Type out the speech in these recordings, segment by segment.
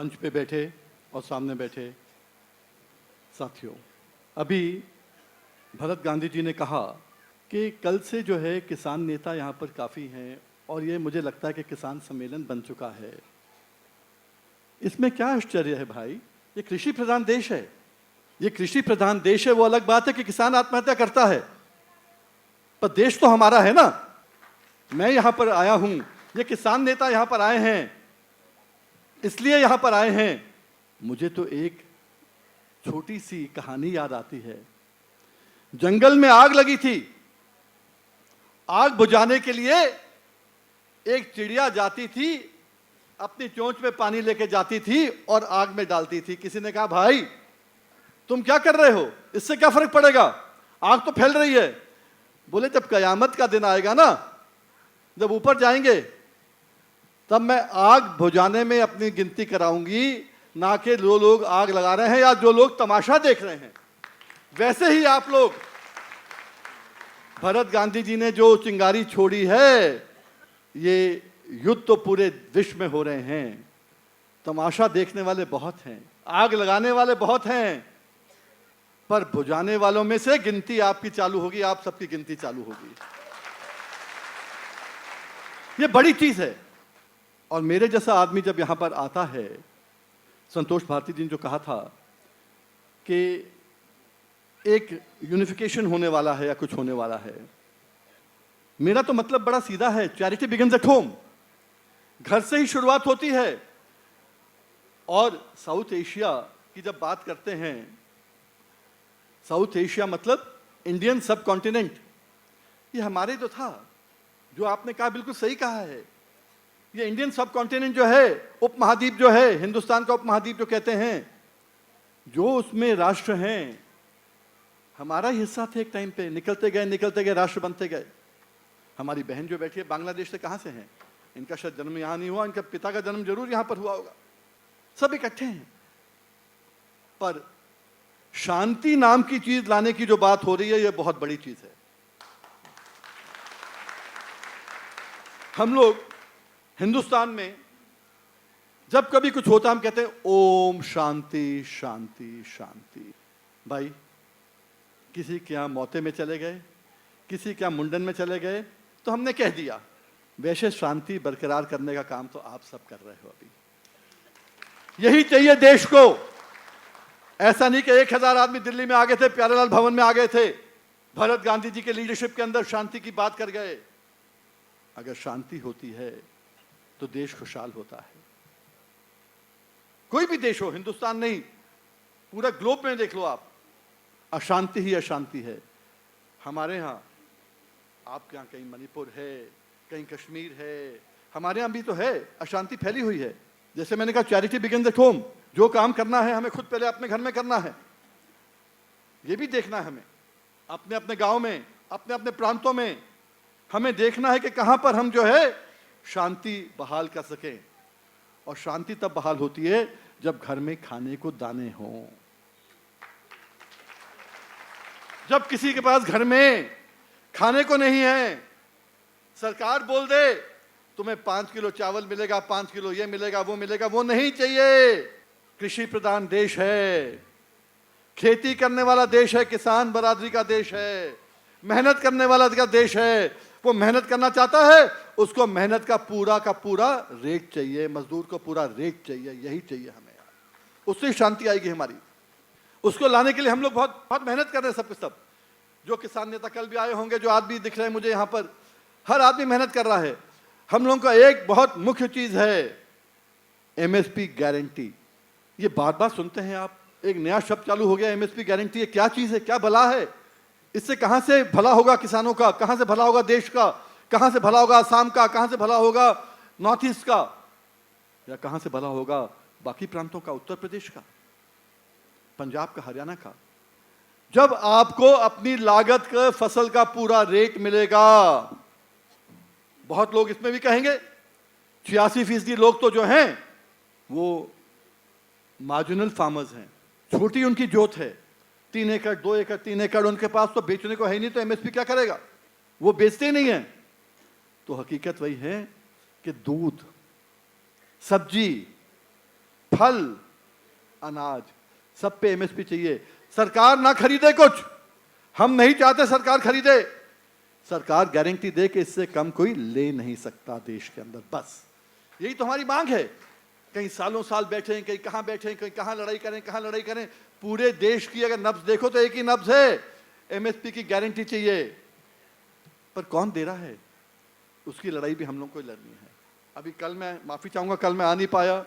मंच पे बैठे और सामने बैठे साथियों, अभी भरत गांधी जी ने कहा कि कल से जो है किसान नेता यहाँ पर काफ़ी हैं और ये मुझे लगता है कि किसान सम्मेलन बन चुका है। इसमें क्या आश्चर्य है भाई? ये कृषि प्रधान देश है, ये कृषि प्रधान देश है। वो अलग बात है कि किसान आत्महत्या करता है, पर देश तो हमारा है ना। मैं यहाँ पर आया हूँ, ये किसान नेता यहाँ पर आए हैं, इसलिए यहाँ पर आए हैं। मुझे तो एक छोटी सी कहानी याद आती है। जंगल में आग लगी थी, आग बुझाने के लिए एक चिड़िया जाती थी, अपनी चोंच में पानी लेके जाती थी और आग में डालती थी। किसी ने कहा, भाई तुम क्या कर रहे हो, इससे क्या फर्क पड़ेगा, आग तो फैल रही है। बोले, जब कयामत का दिन आएगा ना, जब ऊपर जाएंगे, तब मैं आग बुझाने में अपनी गिनती कराऊंगी, ना कि जो लोग आग लगा रहे हैं या जो लोग तमाशा देख रहे हैं। वैसे ही आप लोग, भरत गांधी जी ने जो चिंगारी छोड़ी है, ये युद्ध तो पूरे विश्व में हो रहे हैं। तमाशा देखने वाले बहुत हैं, आग लगाने वाले बहुत हैं, पर बुझाने वालों में से गिनती आपकी चालू होगी, आप सबकी गिनती चालू होगी। ये बड़ी चीज है। और मेरे जैसा आदमी जब यहां पर आता है, संतोष भारती जी ने जो कहा था कि एक यूनिफिकेशन होने वाला है या कुछ होने वाला है, मेरा तो मतलब बड़ा सीधा है। चैरिटी बिगिंस एट होम, घर से ही शुरुआत होती है। और साउथ एशिया की जब बात करते हैं, साउथ एशिया मतलब इंडियन सब कॉन्टिनेंट, ये हमारे तो था। जो आपने कहा बिल्कुल सही कहा है, ये इंडियन सब कॉन्टिनेंट जो है, उपमहाद्वीप जो है, हिंदुस्तान का उपमहाद्वीप जो कहते हैं, जो उसमें राष्ट्र हैं, हमारा ही हिस्सा थे। एक टाइम पे निकलते गए, राष्ट्र बनते गए। हमारी बहन जो बैठी है, बांग्लादेश से कहां से हैं? इनका शायद जन्म यहां नहीं हुआ, इनका पिता का जन्म जरूर यहां पर हुआ होगा। सब इकट्ठे हैं, पर शांति नाम की चीज लाने की जो बात हो रही है, यह बहुत बड़ी चीज है। हम लोग हिंदुस्तान में जब कभी कुछ होता, हम कहते हैं ओम शांति शांति शांति। भाई, किसी के यहां मौते में चले गए, किसी के यहां मुंडन में चले गए, तो हमने कह दिया। वैसे शांति बरकरार करने का काम तो आप सब कर रहे हो। अभी यही चाहिए देश को। ऐसा नहीं कि 1000 आदमी दिल्ली में आ गए थे, प्यारेलाल भवन में आ गए थे, भरत गांधी जी के लीडरशिप के अंदर शांति की बात कर गए। अगर शांति होती है तो देश खुशहाल होता है। कोई भी देश हो, हिंदुस्तान नहीं, पूरा ग्लोब में देख लो आप, अशांति ही अशांति है। हमारे यहां, आपके यहां कहीं मणिपुर है, कहीं कश्मीर है, हमारे यहां भी तो है, अशांति फैली हुई है। जैसे मैंने कहा, चैरिटी बिगिंस एट होम। जो काम करना है हमें खुद पहले अपने घर में करना है। ये भी देखना है हमें, अपने अपने गांव में, अपने अपने प्रांतों में हमें देखना है कि कहां पर हम जो है शांति बहाल कर सकें। और शांति तब बहाल होती है जब घर में खाने को दाने हों। जब किसी के पास घर में खाने को नहीं है, सरकार बोल दे तुम्हें 5 किलो चावल मिलेगा, 5 किलो ये मिलेगा, वो नहीं चाहिए। कृषि प्रधान देश है, खेती करने वाला देश है, किसान बरादरी का देश है, मेहनत करने वाला का देश है। वो मेहनत करना चाहता है, उसको मेहनत का पूरा रेट चाहिए, मजदूर को पूरा रेट चाहिए। यही चाहिए हमें यार, उससे शांति आएगी हमारी। उसको लाने के लिए हम लोग बहुत बहुत मेहनत कर रहे हैं, सब के सब। जो किसान नेता कल भी आए होंगे, जो आदमी दिख रहे हैं मुझे यहाँ पर, हर आदमी मेहनत कर रहा है। हम लोगों का एक बहुत मुख्य चीज है एमएसपी गारंटी। ये बार बार सुनते हैं आप, एक नया शब्द चालू हो गया, एमएसपी गारंटी। ये क्या चीज है, क्या भला है? इससे कहां से भला होगा किसानों का, कहां से भला होगा देश का, कहां से भला होगा असम का, कहां से भला होगा नॉर्थ ईस्ट का, या कहां से भला होगा बाकी प्रांतों का, उत्तर प्रदेश का, पंजाब का, हरियाणा का? जब आपको अपनी लागत का, फसल का पूरा रेट मिलेगा। बहुत लोग इसमें भी कहेंगे 86% लोग तो जो हैं वो मार्जिनल फार्मर्स हैं, छोटी उनकी जोत है, 3 एकड़ 2 एकड़ 3 एकड़ उनके पास तो बेचने को है ही नहीं, तो एमएसपी क्या करेगा? वो बेचते ही नहीं है। तो हकीकत वही है कि दूध, सब्जी, फल, अनाज, सब पे एमएसपी चाहिए। सरकार ना खरीदे कुछ, हम नहीं चाहते सरकार खरीदे, सरकार गारंटी दे कि इससे कम कोई ले नहीं सकता देश के अंदर, बस यही तो हमारी मांग है। कहीं सालों साल बैठे हैं, कहीं कहां बैठे हैं, कहीं कहां लड़ाई करें, कहां लड़ाई करें। पूरे देश की अगर नब्ज देखो तो एक ही नब्ज है, एमएसपी की गारंटी चाहिए। पर कौन दे रहा है, उसकी लड़ाई भी हम लोग को लड़नी है। अभी कल मैं माफी चाहूंगा, कल मैं आ नहीं पाया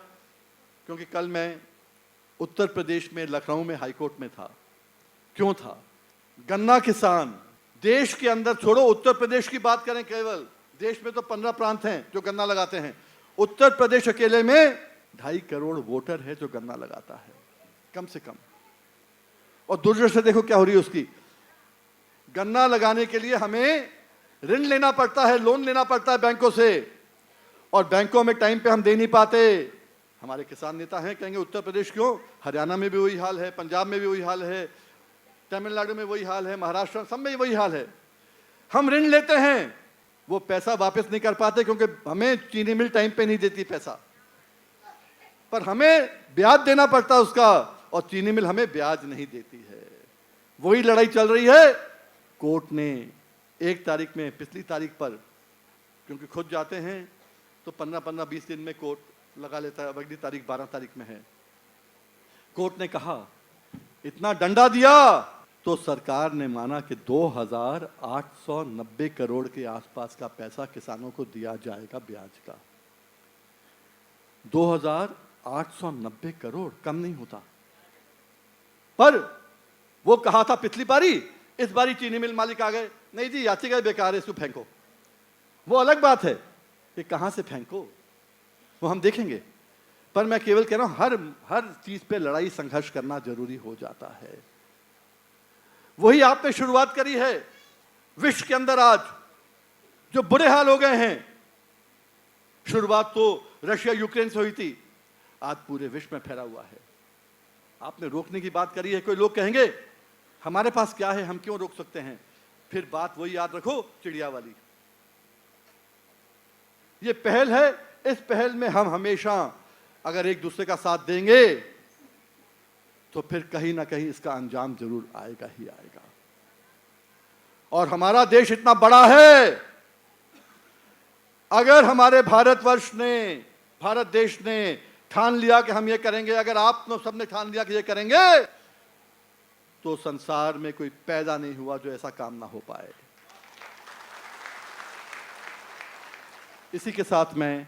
क्योंकि कल मैं उत्तर प्रदेश में लखनऊ में हाईकोर्ट में था। क्यों था? गन्ना किसान देश के अंदर, छोड़ो उत्तर प्रदेश की बात करें, केवल देश में तो 15 प्रांत हैं जो गन्ना लगाते हैं। उत्तर प्रदेश अकेले में 2.5 करोड़ वोटर है जो गन्ना लगाता है, कम से कम। और दुर्दशा देखो क्या हो रही है उसकी। गन्ना लगाने के लिए हमें ऋण लेना पड़ता है, लोन लेना पड़ता है बैंकों से, और बैंकों में टाइम पे हम दे नहीं पाते। हमारे किसान नेता हैं, कहेंगे उत्तर प्रदेश क्यों, हरियाणा में भी वही हाल है, पंजाब में भी वही हाल है, तमिलनाडु में वही हाल है, महाराष्ट्र सब में वही हाल है। हम ऋण लेते हैं, वो पैसा वापस नहीं कर पाते क्योंकि हमें चीनी मिल टाइम पे नहीं देती पैसा, पर हमें ब्याज देना पड़ता है उसका, और चीनी मिल हमें ब्याज नहीं देती है। वही लड़ाई चल रही है। कोर्ट ने 1 तारीख में, पिछली तारीख पर, क्योंकि खुद जाते हैं तो 15-20 दिन में कोर्ट लगा लेता है। अगली तारीख 12 तारीख में है। कोर्ट ने कहा, इतना डंडा दिया तो सरकार ने माना कि 2,890 करोड़ के आसपास का पैसा किसानों को दिया जाएगा ब्याज का। 2,890 करोड़ कम नहीं होता। पर वो कहा था पिछली बारी, इस बारी चीनी मिल मालिक आ गए, नहीं जी याचिका बेकार है, इसको फेंको। वो अलग बात है कि कहां से फेंको, वो हम देखेंगे। पर मैं केवल कह रहा हूं, हर चीज पे लड़ाई संघर्ष करना जरूरी हो जाता है। वही आपने शुरुआत करी है। विश्व के अंदर आज जो बुरे हाल हो गए हैं, शुरुआत तो रशिया यूक्रेन से हुई थी, आज पूरे विश्व में फैला हुआ है। आपने रोकने की बात करी है, कोई लोग कहेंगे हमारे पास क्या है, हम क्यों रोक सकते हैं। फिर बात वही याद रखो, चिड़िया वाली। ये पहल है, इस पहल में हम हमेशा अगर एक दूसरे का साथ देंगे तो फिर कहीं ना कहीं इसका अंजाम जरूर आएगा ही आएगा। और हमारा देश इतना बड़ा है, अगर हमारे भारतवर्ष ने, भारत देश ने ठान लिया कि हम ये करेंगे, अगर आप सबने ठान लिया कि ये करेंगे, तो संसार में कोई पैदा नहीं हुआ जो ऐसा काम ना हो पाए। इसी के साथ मैं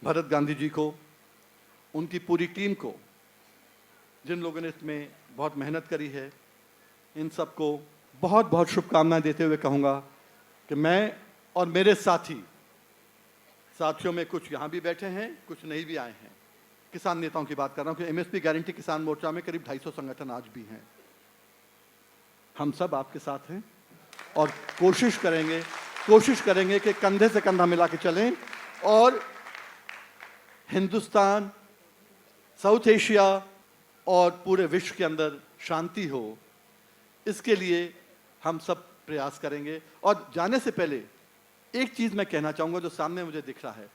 भरत गांधी जी को, उनकी पूरी टीम को, जिन लोगों ने इसमें बहुत मेहनत करी है, इन सबको बहुत बहुत शुभकामनाएं देते हुए कहूँगा कि मैं और मेरे साथियों में कुछ यहाँ भी बैठे हैं, कुछ नहीं भी आए हैं। किसान नेताओं की बात कर रहा हूँ कि एमएसपी गारंटी किसान मोर्चा में करीब 250 संगठन आज भी हैं। हम सब आपके साथ हैं और कोशिश करेंगे कि कंधे से कंधा मिला के चलें और हिंदुस्तान, साउथ एशिया और पूरे विश्व के अंदर शांति हो, इसके लिए हम सब प्रयास करेंगे। और जाने से पहले एक चीज मैं कहना चाहूंगा जो सामने मुझे दिख रहा है,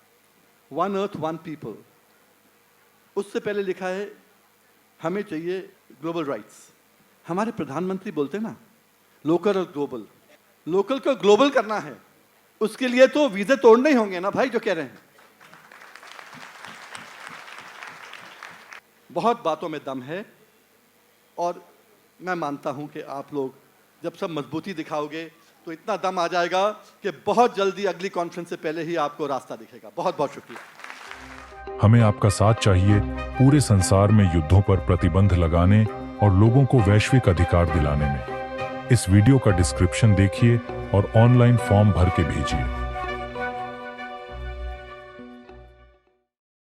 1 अर्थ 1 पीपल। उससे पहले लिखा है हमें चाहिए ग्लोबल राइट्स। हमारे प्रधानमंत्री बोलते हैं ना, लोकल और ग्लोबल। लोकल को ग्लोबल करना है, उसके लिए तो वीजे तोड़ने ही होंगे ना भाई, जो कह रहे हैं। बहुत बातों में दम है और मैं मानता हूं कि आप लोग जब सब मजबूती दिखाओगे तो इतना दम आ जाएगा कि बहुत जल्दी अगली कॉन्फ्रेंस से पहले ही आपको रास्ता दिखेगा। बहुत बहुत शुक्रिया। हमें आपका साथ चाहिए पूरे संसार में युद्धों पर प्रतिबंध लगाने और लोगों को वैश्विक अधिकार दिलाने में। इस वीडियो का डिस्क्रिप्शन देखिए और ऑनलाइन फॉर्म भर के भेजिए।